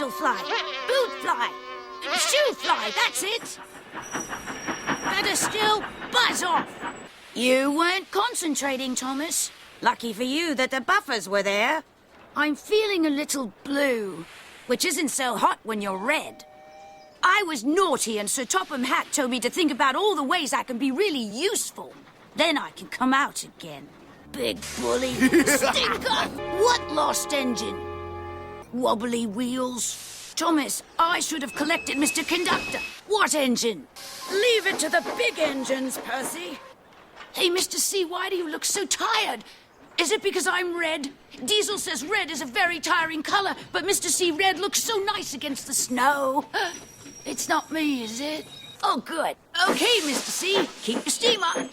Candle fly, boot fly, shoe fly, that's it. Better still, buzz off. You weren't concentrating, Thomas. Lucky for you that the buffers were there. I'm feeling a little blue, which isn't so hot when you're red. I was naughty and Sir Topham Hatt told me to think about all the ways I can be really useful. Then I can come out again. Big bully. Stinker! What lost engine? Wobbly wheels. Thomas, I should have collected Mr. Conductor. What engine? Leave it to the big engines, Percy. Hey, Mr. C, why do you look so tired? Is it because I'm red? Diesel says red is a very tiring color, but Mr. C, red looks so nice against the snow. It's not me, is it? Oh, good. Okay, Mr. C, keep your steam up.